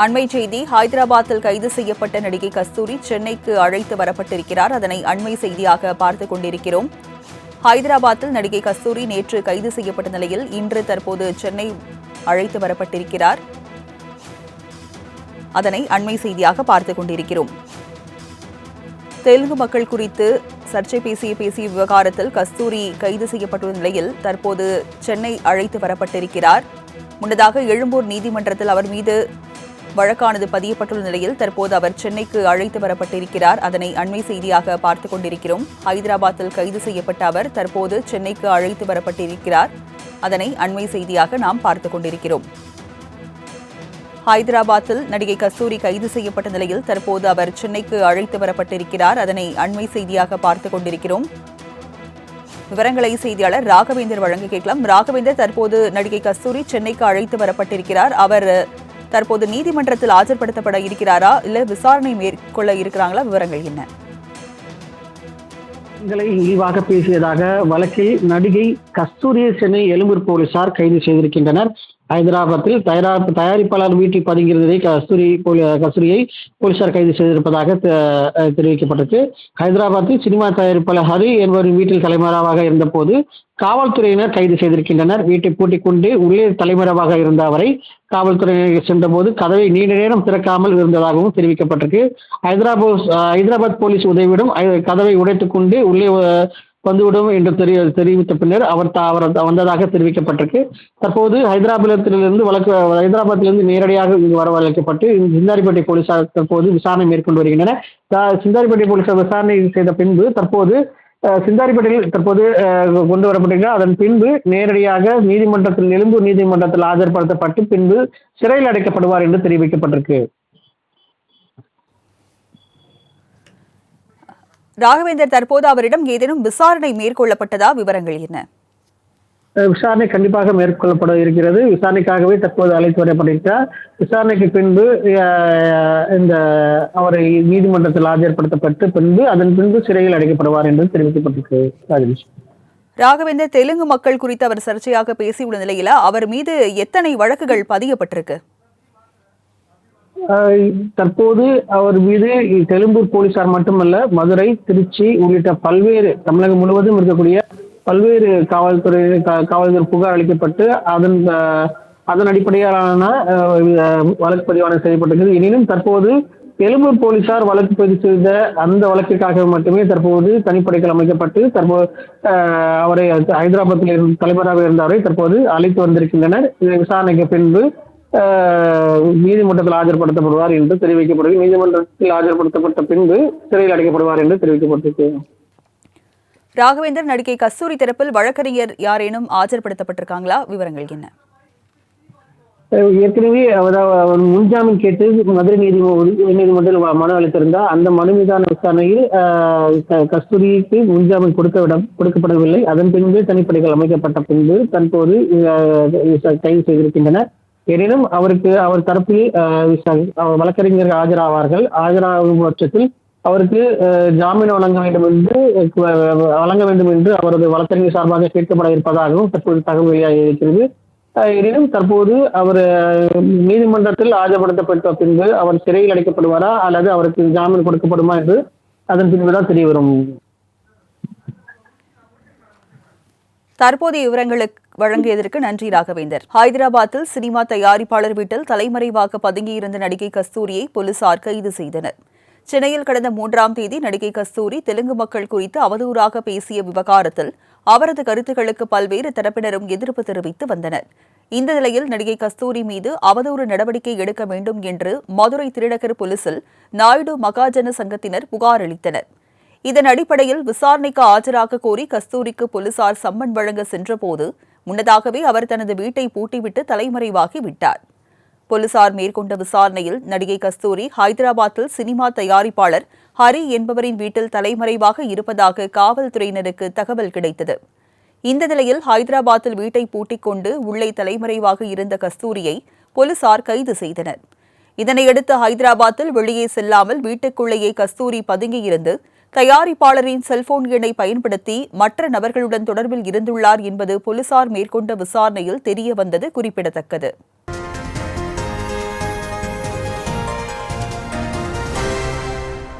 அண்மை செய்தி, ஹைதராபாத்தில் கைது செய்யப்பட்ட நடிகை கஸ்தூரி சென்னைக்கு அழைத்து வரப்பட்டிருக்கிறார். அதனை அண்மை செய்தியாக பார்த்துக் கொண்டிருக்கிறோம். ஹைதராபாத்தில் நடிகை கஸ்தூரி நேற்று கைது செய்யப்பட்ட நிலையில் இன்று தற்போது சென்னை அழைத்து வரப்பட்டிருக்கிறார். அதனை அண்மை செய்தியாக பார்த்துக் கொண்டிருக்கிறோம். தெலுங்கு மக்கள் குறித்து சர்ச்சை பேசிய விவகாரத்தில் கஸ்தூரி கைது செய்யப்பட்டுள்ள நிலையில் தற்போது சென்னை அழைத்து வரப்பட்டிருக்கிறார். முன்னதாக எழும்பூர் நீதிமன்றத்தில் அவர் மீது வழக்கானது பதியப்பட்டுள்ள நிலையில் தற்போது அவர் சென்னைக்கு அழைத்து வரப்பட்டிருக்கிறார். அதனை அண்மை செய்தியாக பார்த்துக் கொண்டிருக்கிறோம். ஹைதராபாத்தில் கைது செய்யப்பட்ட அவர் தற்போது சென்னைக்கு அழைத்து வரப்பட்டிருக்கிறார். அதனை அண்மை செய்தியாக நாம் பார்த்துக் கொண்டிருக்கிறோம். ஹைதராபாத்தில் நடிகை கஸ்தூரி கைது செய்யப்பட்ட நிலையில் தற்போது அவர் சென்னைக்கு அழைத்து வரப்பட்டிருக்கிறார். அதனை அண்மை செய்தியாக பார்த்துக் கொண்டிருக்கிறோம். விவரங்களை செய்தியாளர் ராகவேந்தர் வழங்க கேட்கலாம். ராகவேந்தர், தற்போது நடிகை கஸ்தூரி சென்னைக்கு அழைத்து வரப்பட்டிருக்கிறார். அவர் தற்போது நீதிமன்றத்தில் ஆஜர்படுத்தப்பட இருக்கிறாரா, இல்ல விசாரணை மேற்கொள்ள இருக்கிறாங்களா? விவரங்கள் என்ன? இழிவாக பேசியதாக வழக்கில் நடிகை கஸ்தூரியை சென்னை எழும்பூர் போலீசார் கைது செய்திருக்கின்றனர். ஹைதராபாத்தில் தயாரிப்பாளர் வீட்டில் பதுங்கியிருந்ததை கஸ்தூரியை போலீசார் கைது செய்திருப்பதாக தெரிவிக்கப்பட்டிருக்கு. ஹைதராபாத்தில் சினிமா தயாரிப்பாளர் ஹரி என்பவரின் வீட்டில் தலைமறைவாக இருந்தபோது காவல்துறையினர் கைது செய்திருக்கின்றனர். வீட்டை பூட்டிக் கொண்டு உள்ளே தலைமறைவாக இருந்த அவரை காவல்துறையினர் சென்றபோது கதவை நீண்ட நேரம் திறக்காமல் இருந்ததாகவும் தெரிவிக்கப்பட்டிருக்கு. ஹைதராபாத் போலீஸ் உதவியுடன் கதவை உடைத்துக் கொண்டு உள்ளே வந்துவிடும் என்று தெரிவித்த பின்னர் அவர் வந்ததாக தெரிவிக்கப்பட்டிருக்கு. தற்போது ஹைதராபாத்திலிருந்து நேரடியாக இங்கு வரவழைக்கப்பட்டு சிந்தாரிப்பேட்டை போலீசார் தற்போது விசாரணை மேற்கொண்டு வருகின்றனர். சிந்தாரிப்பேட்டை போலீசார் விசாரணை செய்த பின்பு தற்போது சிந்தாரிப்பேட்டையில் கொண்டு வரப்பட்டிருக்கிறார். அதன் பின்பு நேரடியாக எழும்பூர் நீதிமன்றத்தில் ஆஜர்படுத்தப்பட்டு பின்பு சிறையில் அடைக்கப்படுவார் என்று தெரிவிக்கப்பட்டிருக்கு. ராகவேந்தர், தற்போது அவரிடம் ஏதேனும் விசாரணை மேற்கொள்ளப்பட்டதா? விவரங்கள் என்ன? விசாரணை கண்டிப்பாக மேற்கொள்ளப்பட இருக்கிறது. விசாரணைக்காகவே தற்போது அழைத்து வரப்பட்டிருக்கிறார். விசாரணைக்கு பின்பு அவரை நீதிமன்றத்தில் ஆஜர்படுத்தப்பட்டு பின்பு அதன் பின்பு சிறையில் அடைக்கப்படுவார் என்று தெரிவிக்கப்பட்டிருக்கு. ராகவேந்தர், தெலுங்கு மக்கள் குறித்து அவர் சர்ச்சையாக பேசியுள்ள நிலையில அவர் மீது எத்தனை வழக்குகள் பதியப்பட்டிருக்கு? தற்போது அவர் மீது எழும்பூர் போலீசார் மட்டுமல்ல, மதுரை, திருச்சி உள்ளிட்ட பல்வேறு தமிழகம் முழுவதும் இருக்கக்கூடிய பல்வேறு காவல்துறை புகார் அளிக்கப்பட்டு அதன் அடிப்படையிலான வழக்கு பதிவான செய்யப்பட்டிருக்கிறது. எனினும் தற்போது எழும்பூர் போலீசார் வழக்கு பதிவு செய்த அந்த வழக்கிற்காக மட்டுமே தற்போது தனிப்படைகள் அமைக்கப்பட்டு தற்போது அவரை ஹைதராபாத்தில் தலைவராக இருந்தவரை தற்போது அழைத்து வந்திருக்கின்றனர். விசாரணைக்கு பின்பு நீதிமன்றத்தில் ஆஜர்படுத்தப்படுவார் என்று தெரிவிக்கப்படுகிறது. நீதிமன்றத்தில் ஆஜர்படுத்தப்பட்ட பின்பு சிறையில் அடைக்கப்படுவார் என்று தெரிவிக்கப்பட்டிருக்கு. ராகவேந்தர், நடிகை கஸ்தூரி தரப்பில் வழக்கறிஞர் யாரேனும் ஆஜர்படுத்தப்பட்டிருக்காங்களா? விவரங்கள் என்ன? ஏற்கனவே முன்ஜாமீன் கேட்டு மதுரை நீதிமன்றத்தில் மனு அளித்திருந்தார். அந்த மனு மீதான விசாரணையில் கஸ்தூரிக்கு முன்ஜாமீன் கொடுக்கப்படவில்லை. அதன் பின்பு தனிப்படைகள் அமைக்கப்பட்ட பின்பு தற்போது கைது செய்திருக்கின்றனர். எனினும் அவர் தரப்பில் வழக்கறிஞர்கள் ஆஜராவார்கள். ஆஜராகும் பட்சத்தில் அவருக்கு ஜாமீன் வழங்க வேண்டும் என்று அவரது வழக்கறிஞர் சார்பாக கேட்கப்பட இருப்பதாகவும் தற்போது தகவல் வெளியாகி இருக்கிறது. எனினும் தற்போது அவர் நீதிமன்றத்தில் ஆஜர்படுத்தப்பட்ட பின்பு அவர் சிறையில் அடைக்கப்படுவாரா அல்லது அவருக்கு ஜாமீன் கொடுக்கப்படுமா என்று அதன் பின்புதான் தெரிய வரும். தற்போதைய விவரங்களுக்கு வழங்கியதற்கு நன்றி ராகவேந்தர். ஹைதராபாத்தில் சினிமா தயாரிப்பாளர் வீட்டில் தலைமறைவாக பதுங்கியிருந்த நடிகை கஸ்தூரியை போலீசார் கைது செய்தனர். சென்னையில் கடந்த 3ஆம் தேதி நடிகை கஸ்தூரி தெலுங்கு மக்கள் குறித்து அவதூறாக பேசிய விவகாரத்தில் அவரது கருத்துக்களுக்கு பல்வேறு தரப்பினரும் எதிர்ப்பு தெரிவித்து வந்தனர். இந்த நிலையில் நடிகை கஸ்தூரி மீது அவதூறு நடவடிக்கை எடுக்க வேண்டும் என்று மதுரை திருநகர் போலீசில் நாயுடு மகாஜன சங்கத்தினர் புகார் அளித்தனர். இதன் அடிப்படையில் விசாரணைக்கு ஆஜராக கோரி கஸ்தூரிக்கு போலீசார் சம்மன் வழங்க சென்றபோது முன்னதாகவே அவர் தனது வீட்டை பூட்டிவிட்டு தலைமறைவாகி விட்டார். போலீசார் மேற்கொண்ட விசாரணையில் நடிகை கஸ்தூரி ஹைதராபாத்தில் சினிமா தயாரிப்பாளர் ஹரி என்பவரின் வீட்டில் தலைமறைவாக இருப்பதாக காவல்துறையினருக்கு தகவல் கிடைத்தது. இந்த நிலையில் ஹைதராபாத்தில் வீட்டை பூட்டிக் கொண்டு உள்ளே தலைமறைவாக இருந்த கஸ்தூரியை போலீசார் கைது செய்தனர். இதனையடுத்து ஹைதராபாத்தில் வெளியே செல்லாமல் வீட்டுக்குள்ளேயே கஸ்தூரி பதுங்கியிருந்து தயாரிப்பாளரின் செல்போன் எண்ணை பயன்படுத்தி மற்ற நபர்களுடன் தொடர்பில் இருந்துள்ளார் என்பது போலீசார் மேற்கொண்ட விசாரணையில் தெரியவந்தது குறிப்பிடத்தக்கது.